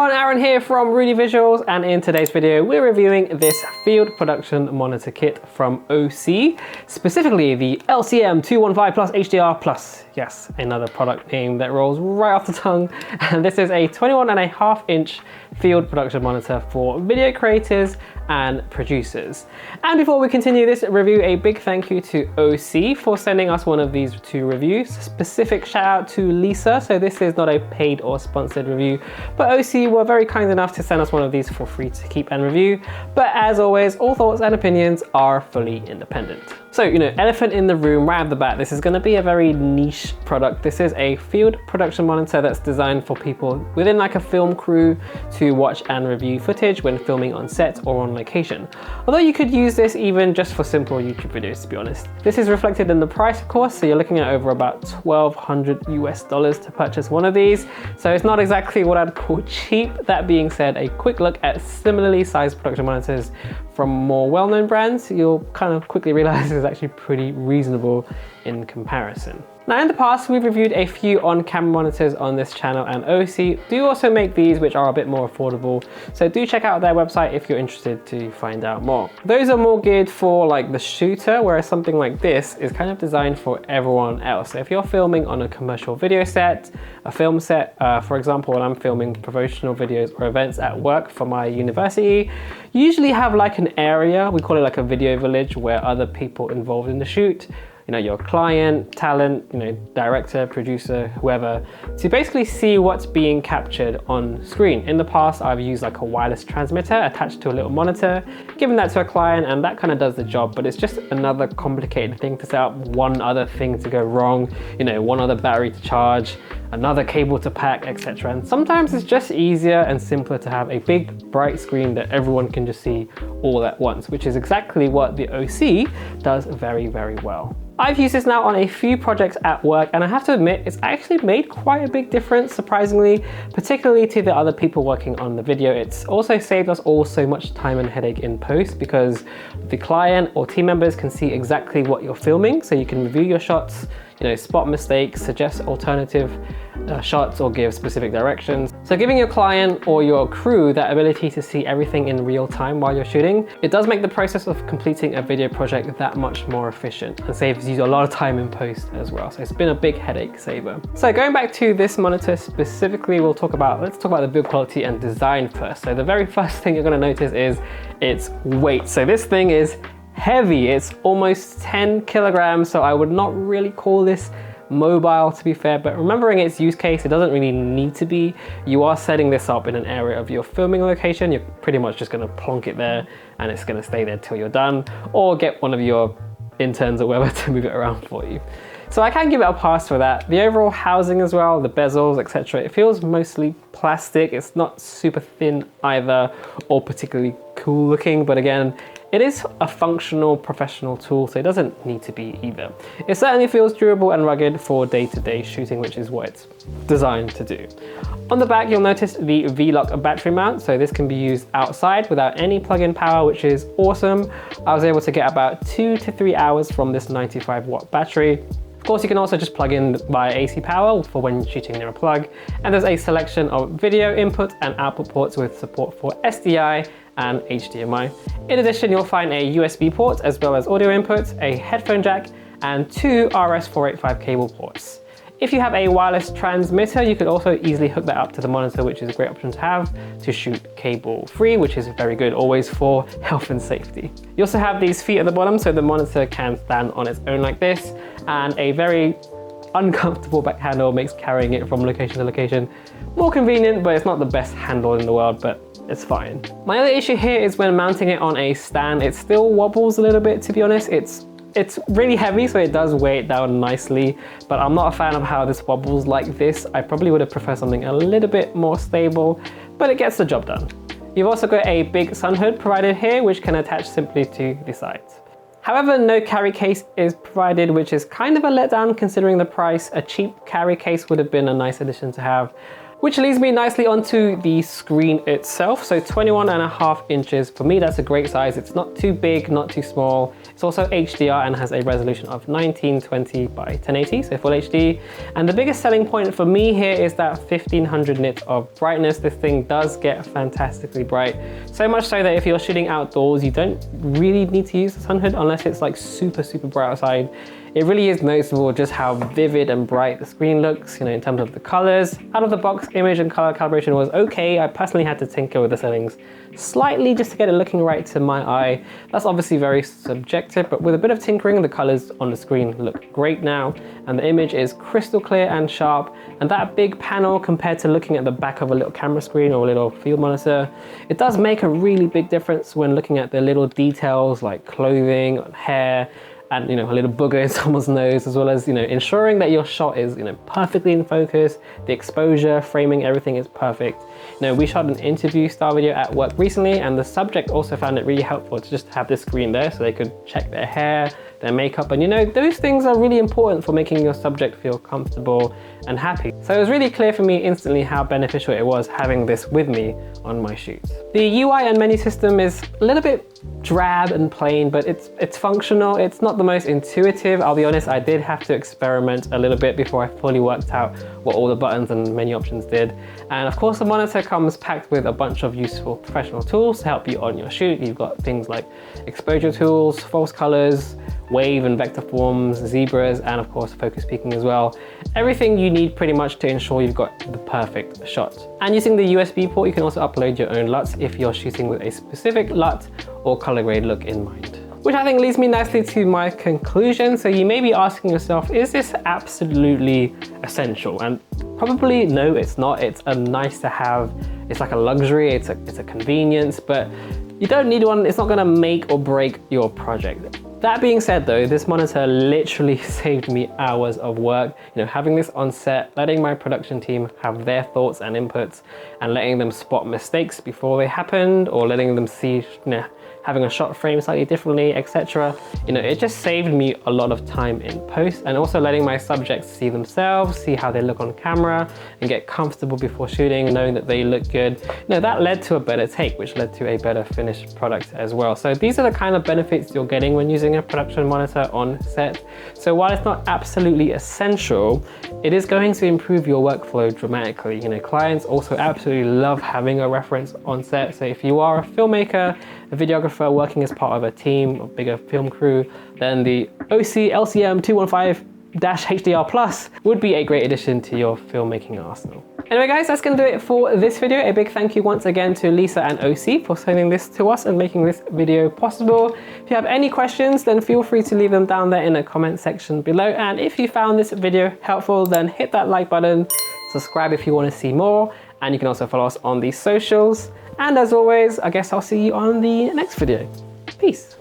everyone, Aaron here from Rudy Visuals, and in today's video we're reviewing this field production monitor kit from Osee, specifically the LCM215-HDR+. Yes, another product name that rolls right off the tongue. And this is a 21.5-inch field production monitor for video creators and producers. And before we continue this review, a big thank you to Osee for sending us one of these two reviews. Specific shout out to Lisa. So this is not a paid or sponsored review, but Osee were very kind enough to send us one of these for free to keep and review. But as always, all thoughts and opinions are fully independent. So, elephant in the room right off the bat, this is going to be a very niche product. This is a field production monitor that's designed for people within like a film crew to watch and review footage when filming on set or on location. Although you could use this even just for simple YouTube videos, to be honest. This is reflected in the price, of course, so you're looking at over about $1,200 US to purchase one of these. So it's not exactly what I'd call cheap. That being said, a quick look at similarly sized production monitors from more well-known brands, you'll kind of quickly realize it's actually pretty reasonable in comparison. Now, in the past, we've reviewed a few on-camera monitors on this channel, and Osee do also make these which are a bit more affordable. So do check out their website if you're interested to find out more. Those are more geared for like the shooter, whereas something like this is kind of designed for everyone else. So if you're filming on a commercial video set, a film set, for example, when I'm filming promotional videos or events at work for my university, you usually have like an area, we call it like a video village, where other people involved in the shoot, your client, talent, director, producer, whoever, to basically see what's being captured on screen. In the past, I've used like a wireless transmitter attached to a little monitor, given that to a client, and that kind of does the job, but it's just another complicated thing to set up, one other thing to go wrong, one other battery to charge, another cable to pack, etc. And sometimes it's just easier and simpler to have a big bright screen that everyone can just see all at once, which is exactly what the Osee does very, very well. I've used this now on a few projects at work, and I have to admit, it's actually made quite a big difference, surprisingly, particularly to the other people working on the video. It's also saved us all so much time and headache in post, because the client or team members can see exactly what you're filming, so you can review your shots, spot mistakes, suggest alternative shots, or give specific directions. So giving your client or your crew that ability to see everything in real time while you're shooting, it does make the process of completing a video project that much more efficient and saves you a lot of time in post as well. So it's been a big headache saver. So going back to this monitor specifically, let's talk about the build quality and design first. So the very first thing you're going to notice is its weight. So this thing is heavy. It's almost 10 kilograms, so I would not really call this mobile, to be fair, but remembering its use case, it doesn't really need to be. You are setting this up in an area of your filming location. You're pretty much just going to plonk it there and it's going to stay there till you're done, or get one of your interns or whatever to move it around for you. So I can give it a pass for that. The overall housing as well, the bezels, etc., it feels mostly plastic. It's not super thin either, or particularly cool looking, but again, it is a functional professional tool, so it doesn't need to be either. It certainly feels durable and rugged for day-to-day shooting, which is what it's designed to do. On the back, you'll notice the V-Lock battery mount, so this can be used outside without any plug-in power, which is awesome. I was able to get about 2 to 3 hours from this 95-watt battery. Of course, you can also just plug in via AC power for when shooting near a plug. And there's a selection of video input and output ports with support for SDI and HDMI. In addition, you'll find a USB port as well as audio input, a headphone jack, and 2 RS485 cable ports. If you have a wireless transmitter, you could also easily hook that up to the monitor, which is a great option to have to shoot cable free, which is very good always for health and safety. You also have these feet at the bottom, so the monitor can stand on its own like this, and a very uncomfortable back handle makes carrying it from location to location more convenient, but it's not the best handle in the world, but it's fine. My other issue here is when mounting it on a stand, it still wobbles a little bit, to be honest. It's really heavy, so it does weigh it down nicely, but I'm not a fan of how this wobbles like this. I probably would have preferred something a little bit more stable, but it gets the job done. You've also got a big Sunhood provided here, which can attach simply to the sides. However, no carry case is provided, which is kind of a letdown considering the price. A cheap carry case would have been a nice addition to have. Which leads me nicely onto the screen itself. So 21.5 inches, for me that's a great size. It's not too big, not too small. It's also HDR and has a resolution of 1920 by 1080, so full HD. And the biggest selling point for me here is that 1500 nits of brightness. This thing does get fantastically bright. So much so that if you're shooting outdoors, you don't really need to use the Sunhood unless it's like super bright outside. It really is noticeable just how vivid and bright the screen looks, you know, in terms of the colors. Out of the box, image and color calibration was okay. I personally had to tinker with the settings slightly just to get it looking right to my eye. That's obviously very subjective, but with a bit of tinkering, the colors on the screen look great now, and the image is crystal clear and sharp. And that big panel compared to looking at the back of a little camera screen or a little field monitor, it does make a really big difference when looking at the little details like clothing, hair, and you know, a little booger in someone's nose, as well as, you know, ensuring that your shot is, you know, perfectly in focus, the exposure, framing, everything is perfect. You know, we shot an interview style video at work recently, and the subject also found it really helpful to just have this screen there so they could check their hair, their makeup, and you know, those things are really important for making your subject feel comfortable and happy. So it was really clear for me instantly how beneficial it was having this with me on my shoots. The UI and menu system is a little bit drab and plain, but it's functional. It's not the most intuitive. I'll be honest, I did have to experiment a little bit before I fully worked out what all the buttons and menu options did. And of course, the monitor comes packed with a bunch of useful professional tools to help you on your shoot. You've got things like exposure tools, false colors, wave and vector forms, zebras, and of course focus peaking as well. Everything you need pretty much to ensure you've got the perfect shot. And using the USB port, you can also upload your own LUTs if you're shooting with a specific LUT or color grade look in mind. Which I think leads me nicely to my conclusion. So you may be asking yourself, is this absolutely essential? And probably no, it's not. It's a nice to have. It's like a luxury, it's a convenience, but you don't need one. It's not gonna make or break your project. That being said though, this monitor literally saved me hours of work. You know, having this on set, letting my production team have their thoughts and inputs, and letting them spot mistakes before they happened, or letting them see, you know, having a shot frame slightly differently, etc. You know, it just saved me a lot of time in post, and also letting my subjects see themselves, see how they look on camera, and get comfortable before shooting, knowing that they look good. You know, that led to a better take, which led to a better finished product as well. So these are the kind of benefits you're getting when using a production monitor on set. So while it's not absolutely essential, it is going to improve your workflow dramatically. You know, clients also absolutely love having a reference on set. So if you are a filmmaker, a videographer working as part of a team, a bigger film crew, then the Osee LCM215-HDR Plus would be a great addition to your filmmaking arsenal. Anyway guys, that's gonna do it for this video. A big thank you once again to Lisa and Osee for sending this to us and making this video possible. If you have any questions, then feel free to leave them down there in the comment section below. And if you found this video helpful, then hit that like button, subscribe if you wanna see more, and you can also follow us on the socials. And as always, I guess I'll see you on the next video. Peace.